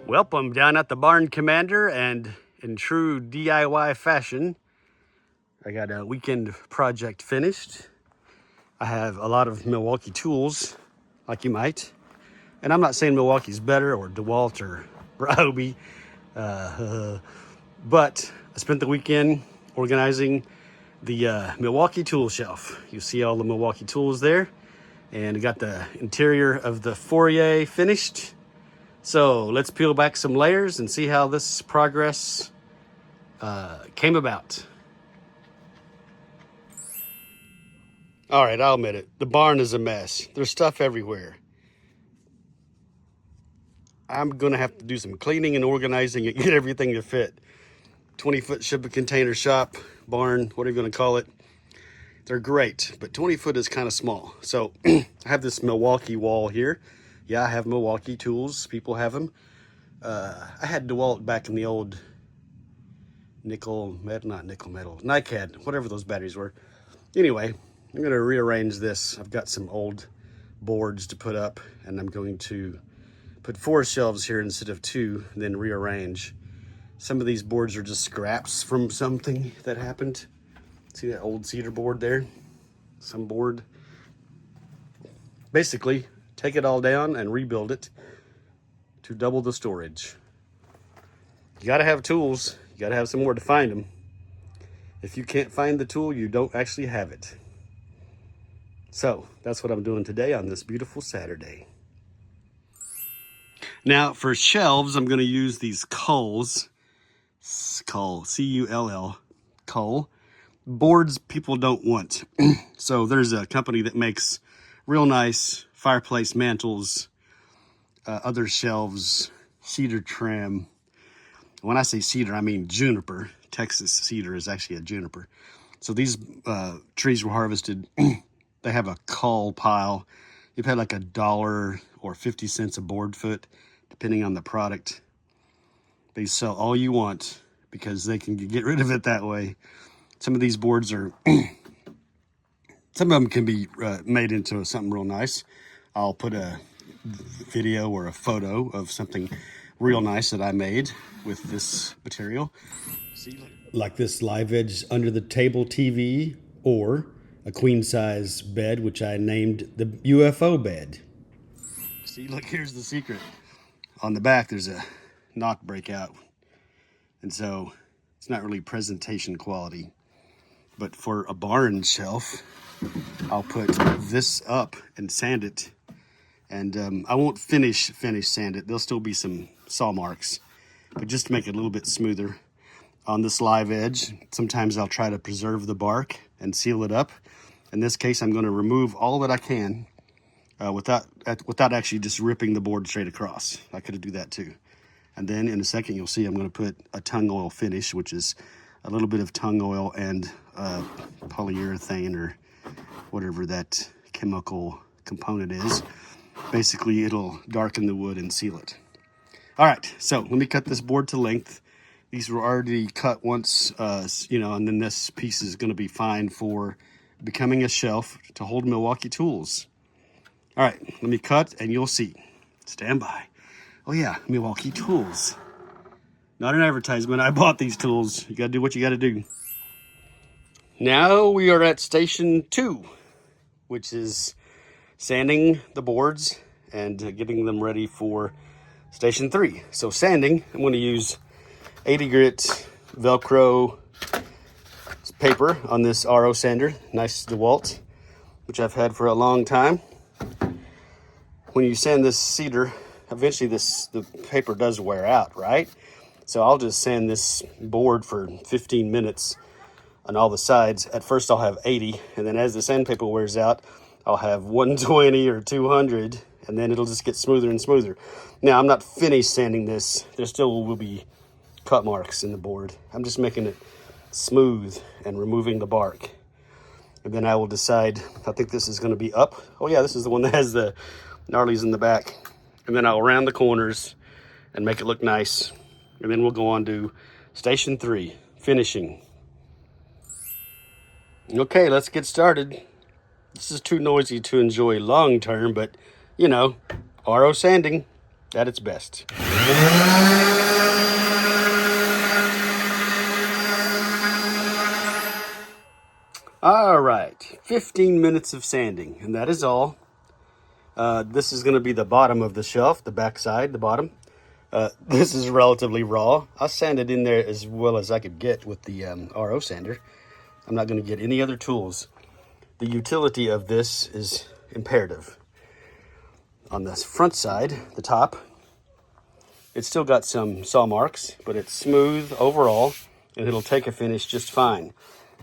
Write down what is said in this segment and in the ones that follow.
Well, I'm down at the Barn Commander, and in true DIY fashion, I got a weekend project finished. I have a lot of Milwaukee tools, like you might. And I'm not saying Milwaukee's better or DeWalt or Ryobi, but I spent the weekend organizing the Milwaukee tool shelf. You see all the Milwaukee tools there, and I got the interior of the foyer finished. So let's peel back some layers and see how this progress came about. All right, I'll admit it. The barn is a mess. There's stuff everywhere. I'm gonna have to do some cleaning and organizing and get everything to fit. 20-foot shipping container shop, barn, whatever you're gonna call it. They're great, but 20 foot is kind of small. So I have this Milwaukee wall here. Yeah, I have Milwaukee tools. People have them. I had DeWalt back in the old nickel metal, not nickel metal, NiCad, whatever those batteries were. Anyway, I'm going to rearrange this. I've got some old boards to put up, and I'm going to put 4 shelves here instead of 2, and then rearrange. Some of these boards are just scraps from something that happened. See that old cedar board there? Some board. Basically, take it all down and rebuild it to double the storage. You got to have tools. You got to have somewhere to find them. If you can't find the tool, you don't actually have it. So that's what I'm doing today on this beautiful Saturday. Now for shelves, I'm going to use these Culls, C-U-L-L, Cull boards people don't want. So there's a company that makes real nice fireplace mantles, other shelves, cedar trim. When I say cedar, I mean juniper. Texas cedar is actually a juniper. So these trees were harvested. They have a cull pile. You pay like $1 or 50 cents a board foot, depending on the product. They sell all you want because they can get rid of it that way. Some of these boards are, some of them can be made into something real nice. I'll put a video or a photo of something real nice that I made with this material. See, like this live edge under the table TV, or a queen size bed, which I named the UFO bed. See, look, here's the secret. On the back, there's a knot breakout. And so it's not really presentation quality. But for a barn shelf, I'll put this up and sand it. And I won't finish sand it. There'll still be some saw marks, but just to make it a little bit smoother. On this live edge, sometimes I'll try to preserve the bark and seal it up. In this case, I'm going to remove all that I can without actually just ripping the board straight across. I could do that too. And then in a second, you'll see I'm going to put a tung oil finish, which is a little bit of tung oil and polyurethane or whatever that chemical component is. Basically, it'll darken the wood and seal it. All right, so let me cut this board to length. These were already cut once, and then this piece is going to be fine for becoming a shelf to hold Milwaukee tools. All right, let me cut and you'll see. Stand by. Oh yeah, Milwaukee tools. Not an advertisement. I bought these tools. You got to do what you got to do. Now we are at station 2, which is sanding the boards and getting them ready for station 3. So sanding, I'm going to use 80 grit Velcro paper on this RO sander, nice DeWalt, which I've had for a long time. When you sand this cedar, eventually the paper does wear out, right? So I'll just sand this board for 15 minutes on all the sides. At first I'll have 80, and then as the sandpaper wears out, I'll have 120 or 200, and then it'll just get smoother and smoother. Now, I'm not finished sanding this. There still will be cut marks in the board. I'm just making it smooth and removing the bark. And then I will decide, I think this is going to be up. Oh yeah, this is the one that has the gnarlies in the back. And then I'll round the corners and make it look nice. And then we'll go on to station 3, finishing. Okay, let's get started. This is too noisy to enjoy long term, but RO sanding. at its best. All right, 15 minutes of sanding, and that is all. This is going to be the bottom of the shelf, the back side, the bottom. This is relatively raw. I sanded in there as well as I could get with the RO sander. I'm not going to get any other tools. The utility of this is imperative. On the front side, the top, it's still got some saw marks, but it's smooth overall, and it'll take a finish just fine.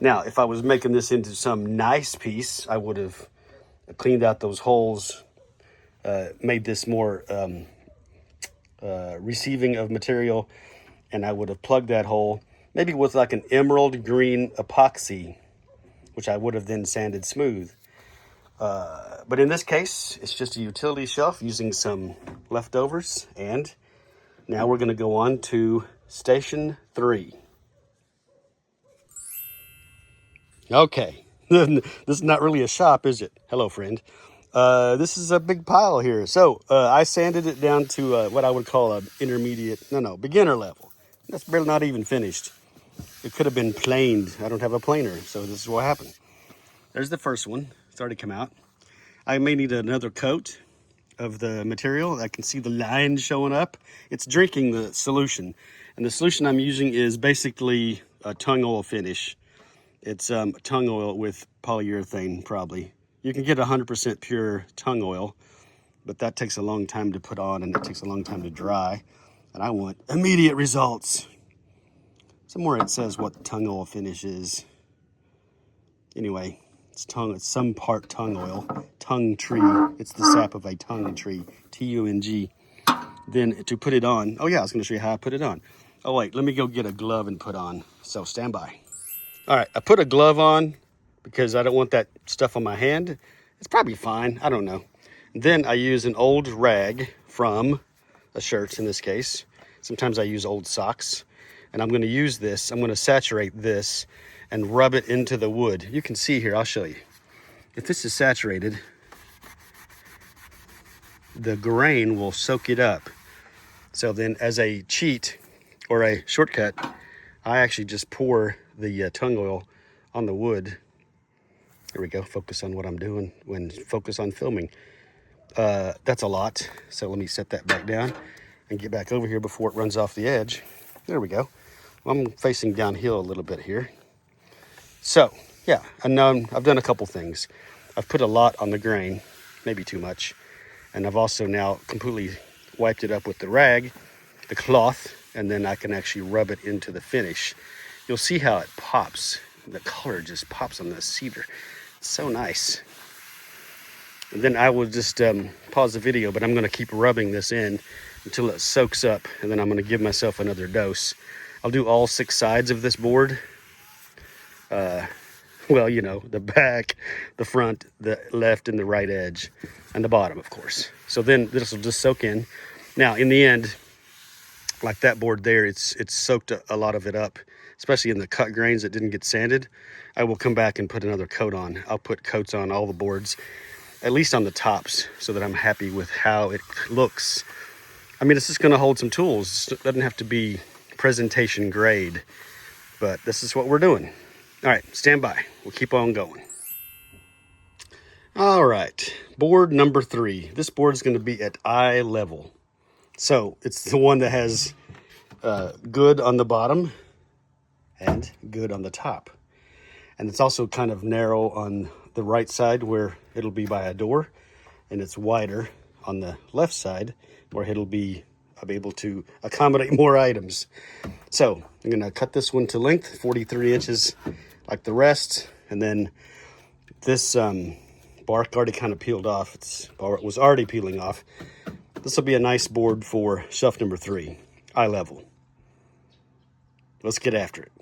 Now, if I was making this into some nice piece, I would have cleaned out those holes, made this more receiving of material, and I would have plugged that hole, maybe with like an emerald green epoxy, which I would have then sanded smooth. But in this case, it's just a utility shelf using some leftovers, and now we're going to go on to station 3. Okay, this is not really a shop, is it? Hello, friend. This is a big pile here. So I sanded it down to what I would call a beginner level. That's barely not even finished. It could have been planed. I don't have a planer, so this is what happened. There's the first one. It's already come out. I may need another coat of the material. I can see the lines showing up. It's drinking the solution. And the solution I'm using is basically a tung oil finish. It's tung oil with polyurethane, probably. You can get 100% pure tung oil, but that takes a long time to put on, and it takes a long time to dry. And I want immediate results. Somewhere it says what tung oil finish is. Anyway, it's some part tung oil. Tung tree. It's the sap of a tung tree. T-U-N-G. Then to put it on. Oh yeah, I was going to show you how I put it on. Oh wait, let me go get a glove and put on. So stand by. All right, I put a glove on because I don't want that stuff on my hand. It's probably fine. I don't know. Then I use an old rag from a shirt in this case. Sometimes I use old socks. And I'm going to use this. I'm going to saturate this and rub it into the wood. You can see here, I'll show you. If this is saturated, the grain will soak it up. So then as a cheat or a shortcut, I actually just pour the tung oil on the wood. There we go. Focus on what I'm doing when focus on filming. That's a lot. So let me set that back down and get back over here before it runs off the edge. There we go. I'm facing downhill a little bit here. So, yeah, and I've done a couple things. I've put a lot on the grain, maybe too much. And I've also now completely wiped it up with the rag, the cloth, and then I can actually rub it into the finish. You'll see how it pops. The color just pops on the cedar. It's so nice. And then I will just pause the video, but I'm going to keep rubbing this in until it soaks up, and then I'm going to give myself another dose. I'll do all 6 sides of this board. Well, you know, the back, the front, the left, and the right edge, and the bottom, of course. So then this will just soak in. Now, in the end, like that board there, it's soaked a lot of it up, especially in the cut grains that didn't get sanded. I will come back and put another coat on. I'll put coats on all the boards, at least on the tops, so that I'm happy with how it looks. I mean, it's just going to hold some tools. It doesn't have to be presentation grade, but this is what we're doing. All right, stand by. We'll keep on going. All right, board number 3. This board is going to be at eye level. So it's the one that has good on the bottom and good on the top. And it's also kind of narrow on the right side where it'll be by a door, and it's wider on the left side where I'll be able to accommodate more items. So I'm going to cut this one to length, 43 inches like the rest. And then this bark already kind of peeled off. It was already peeling off. This will be a nice board for shelf number 3, eye level. Let's get after it.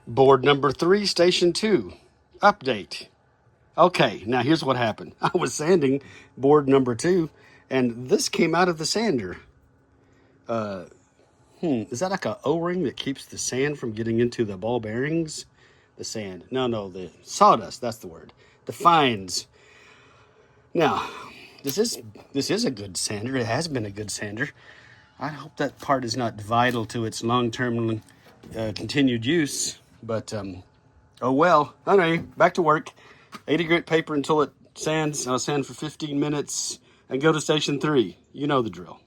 Board number 3, station 2, update. Okay, now here's what happened. I was sanding board number 2, and this came out of the sander. Is that like a O-ring that keeps the sand from getting into the ball bearings? The sand. No, the sawdust, that's the word. The fines. Now, this is a good sander. It has been a good sander. I hope that part is not vital to its long-term continued use, but oh well. Anyway, back to work. 80 grit paper until it sands. I'll sand for 15 minutes and go to station 3. You know the drill.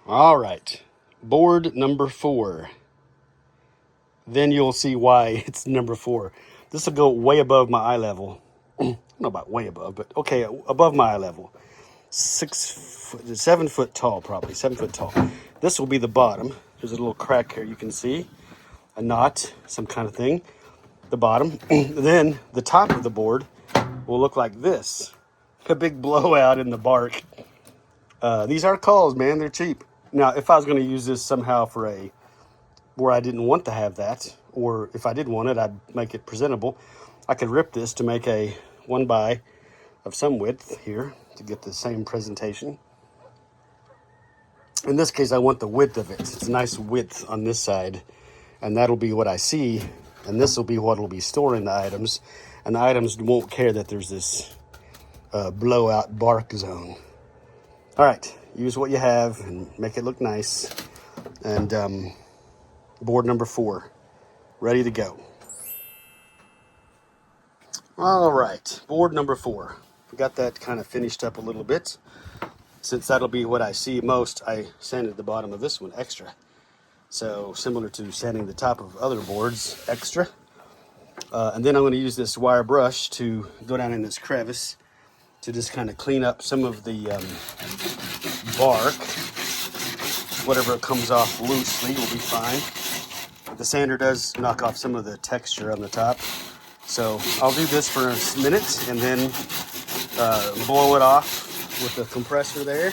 All right, board number 4. Then you'll see why it's number 4. This will go way above my eye level. I don't know about way above, but okay, above my eye level. 7 foot tall, probably 7 foot tall. This will be the bottom. There's a little crack here you can see, a knot, some kind of thing. The bottom. Then the top of the board will look like this, a big blowout in the bark. These are calls, man. They're cheap. Now, if I was going to use this somehow for where I didn't want to have that, or if I did want it, I'd make it presentable. I could rip this to make a 1x of some width here to get the same presentation. In this case, I want the width of it. It's a nice width on this side, and that'll be what I see, and this will be what will be storing the items, and the items won't care that there's this blowout bark zone. All right, use what you have and make it look nice. And board number 4, ready to go. All right, board number 4. We got that kind of finished up a little bit. Since that'll be what I see most, I sanded the bottom of this one extra. So similar to sanding the top of other boards extra. And then I'm going to use this wire brush to go down in this crevice to just kind of clean up some of the bark. Whatever comes off loosely will be fine. The sander does knock off some of the texture on the top. So I'll do this for a minute and then blow it off with the compressor there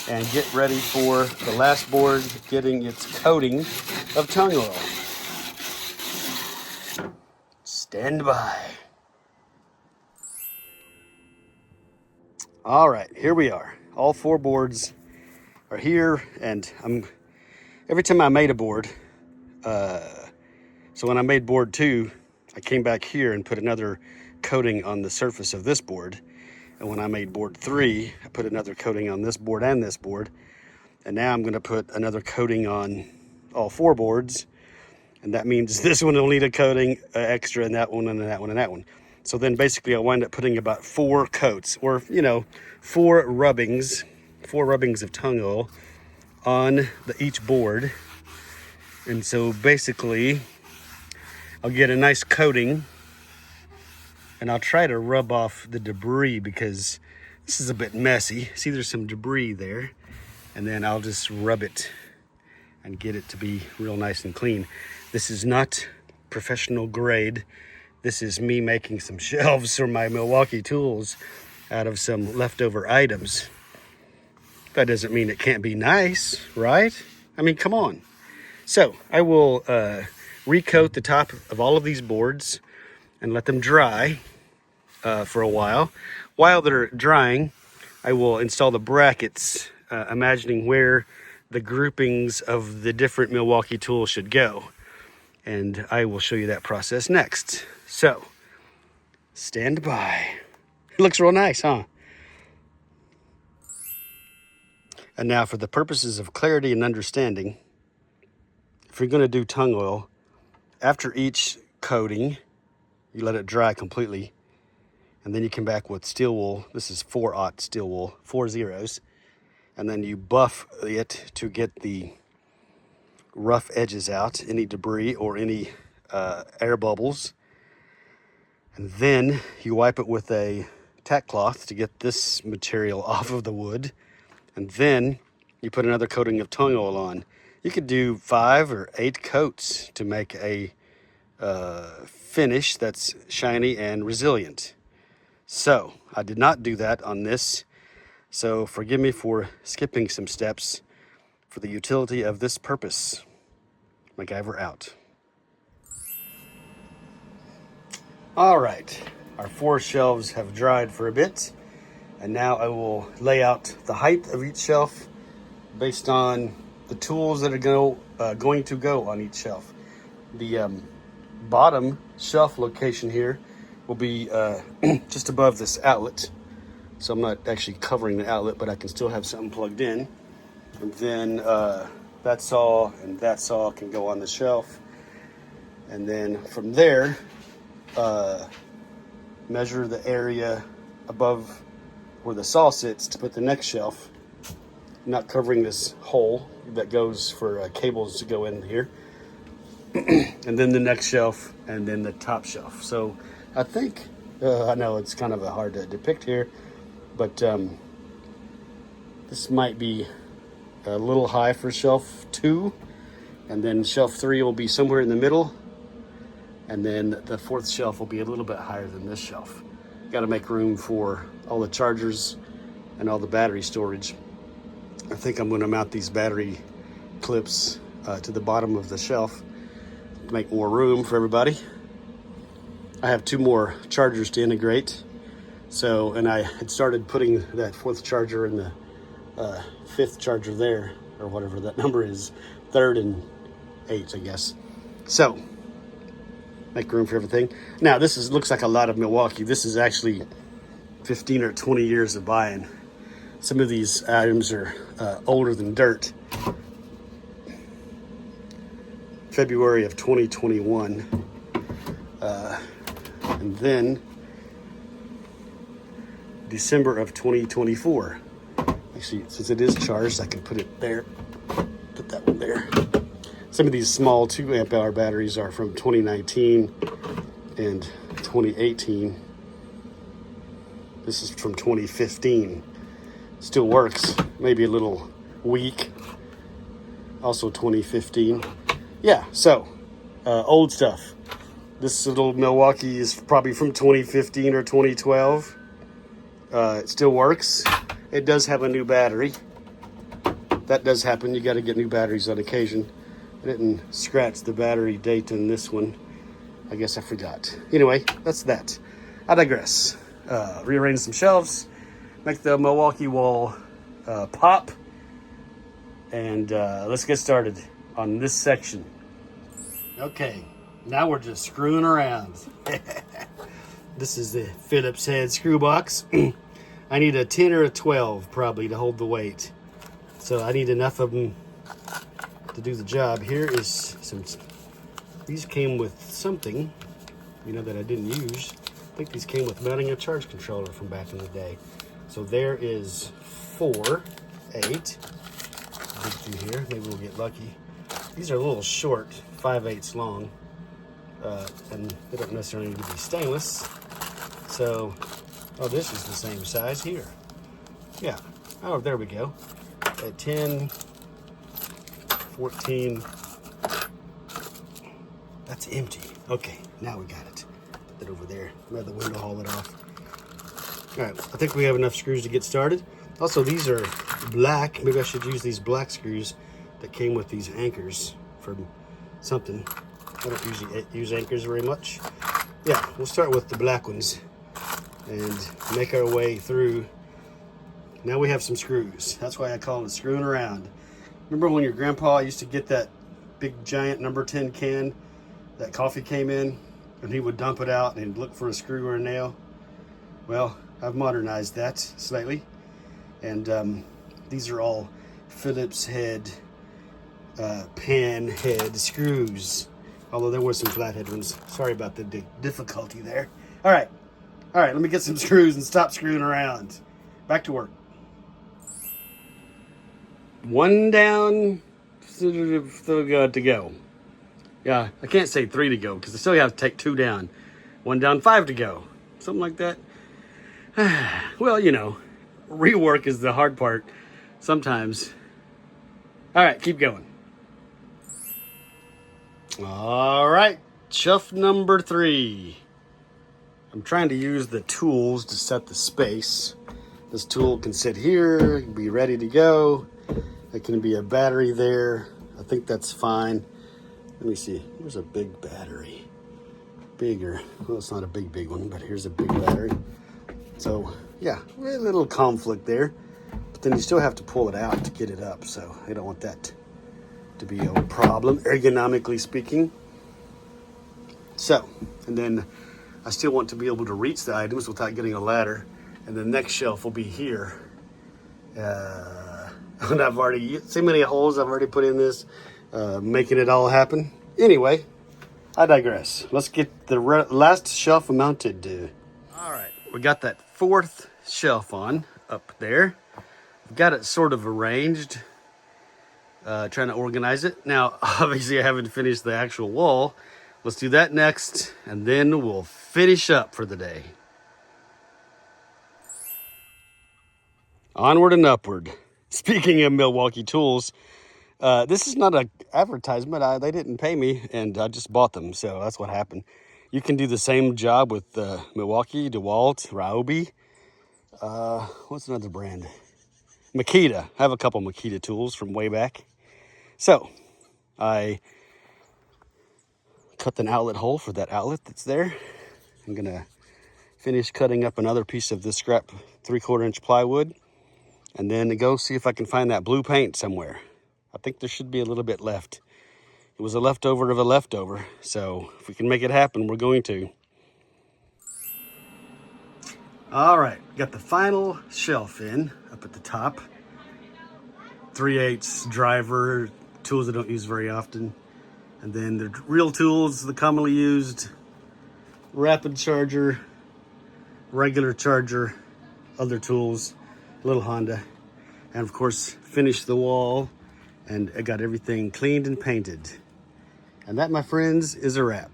and get ready for the last board getting its coating of tung oil. Stand by. All right, here we are. All 4 boards are here, and every time I made a board, so when I made board 2, I came back here and put another coating on the surface of this board. And when I made board 3, I put another coating on this board and this board. And now I'm going to put another coating on all 4 boards. And that means this one will need a coating extra, and that one, and that one, and that one. So then basically I'll wind up putting about 4 coats, or, 4 rubbings of tung oil on each board. And so basically I'll get a nice coating, and I'll try to rub off the debris because this is a bit messy. See, there's some debris there. And then I'll just rub it and get it to be real nice and clean. This is not professional grade. This is me making some shelves for my Milwaukee tools out of some leftover items. That doesn't mean it can't be nice, right? I mean, come on. So I will recoat the top of all of these boards and let them dry for a while. While they're drying, I will install the brackets, imagining where the groupings of the different Milwaukee tools should go. And I will show you that process next. So, stand by. It looks real nice, huh? And now, for the purposes of clarity and understanding, if you're going to do tung oil, after each coating, you let it dry completely, and then you come back with steel wool. This is 4/0 steel wool, 4 zeros, and then you buff it to get the rough edges out, any debris or any air bubbles. And then you wipe it with a tack cloth to get this material off of the wood. And then you put another coating of tung oil on. You could do 5 or 8 coats to make a finish that's shiny and resilient. So I did not do that on this, so forgive me for skipping some steps for the utility of this purpose. MacGyver out. All right, our 4 shelves have dried for a bit, and now I will lay out the height of each shelf based on the tools that are going to go on each shelf. The bottom shelf location here will be just above this outlet. So I'm not actually covering the outlet, but I can still have something plugged in. And then that saw and that saw can go on the shelf. And then from there, measure the area above where the saw sits to put the next shelf, not covering this hole that goes for cables to go in here. And then the next shelf, and then the top shelf. So I think, I know it's kind of hard to depict here, but this might be a little high for shelf 2, and then shelf 3 will be somewhere in the middle, and then the 4th shelf will be a little bit higher than this shelf. Got to make room for all the chargers and all the battery storage. I think I'm going to mount these battery clips to the bottom of the shelf to make more room for everybody. I have 2 more chargers to integrate. So, and I had started putting that 4th charger in the 5th charger there, or whatever that number is, 3rd and 8th, I guess. So, make room for everything. Now, this looks like a lot of Milwaukee. This is actually 15 or 20 years of buying. Some of these items are older than dirt. February of 2021. And then December of 2024. Actually, since it is charged, I can put it there. Put that one there. Some of these small 2 amp hour batteries are from 2019 and 2018. This is from 2015. Still works, maybe a little weak. Also 2015. Yeah, so old stuff. This little Milwaukee is probably from 2015 or 2012. It still works. It does have a new battery. That does happen. You got to get new batteries on occasion. I didn't scratch the battery date on this one. I guess I forgot. Anyway, that's that. I digress. Rearrange some shelves, make the Milwaukee wall pop, and let's get started on this section. Okay, now we're just screwing around. This is the Phillips head screw box. I need a 10 or a 12 probably to hold the weight. So I need enough of them to do the job. Here is some, these came with something, that I didn't use. I think these came with mounting a charge controller from back in the day. So there is 4, 8. Dig through here, maybe we'll get lucky. These are a little short, 5/8 long, and they don't necessarily need to be stainless. So, oh, this is the same size here. Yeah, oh, there we go. At 10, 14, that's empty. Okay, now we got it. Put that over there. I'm at the window, haul it off. All right, I think we have enough screws to get started. Also, these are black. Maybe I should use these black screws that came with these anchors from something. I don't usually use anchors very much. Yeah, we'll start with the black ones and make our way through. Now we have some screws. That's why I call it screwing around. Remember when your grandpa used to get that big giant number 10 can that coffee came in, and he would dump it out and he'd look for a screw or a nail? Well, I've modernized that slightly, and these are all Phillips head, pan head screws, although there were some flathead ones. Sorry about the difficulty there. All right, let me get some screws and stop screwing around. Back to work. 1 down, still got to go. Yeah, I can't say 3 to go because I still have to take 2 down. 1 down, 5 to go. Something like that. Well, rework is the hard part sometimes. All right, keep going. All right, shelf number 3. I'm trying to use the tools to set the space. This tool can sit here, be ready to go. There can be a battery there. I think that's fine. Let me see. Here's a big battery. Bigger. Well, it's not a big one, but here's a big battery. So, yeah, a little conflict there. But then you still have to pull it out to get it up. So I don't want that to be a problem, ergonomically speaking. So, and then I still want to be able to reach the items without getting a ladder. And the next shelf will be here. And I've already, see many holes I've already put in this, making it all happen. Anyway, I digress. Let's get the last shelf mounted. All right, we got that fourth shelf on up there. I've got it sort of arranged, trying to organize it. Now, obviously I haven't finished the actual wall. Let's do that next, and then we'll finish up for the day. Onward and upward. Speaking of Milwaukee tools, this is not an advertisement. They didn't pay me, and I just bought them, so that's what happened. You can do the same job with Milwaukee, DeWalt, Ryobi. What's another brand? Makita. I have a couple Makita tools from way back. So, I cut an outlet hole for that outlet that's there. I'm going to finish cutting up another piece of this scrap 3/4 inch plywood. And then go see if I can find that blue paint somewhere. I think there should be a little bit left. It was a leftover of a leftover. So if we can make it happen, we're going to. All right, got the final shelf in up at the top. 3/8 driver, tools I don't use very often. And then the real tools, the commonly used, rapid charger, regular charger, other tools, little Honda, and of course finished the wall, and I got everything cleaned and painted. And that, my friends, is a wrap.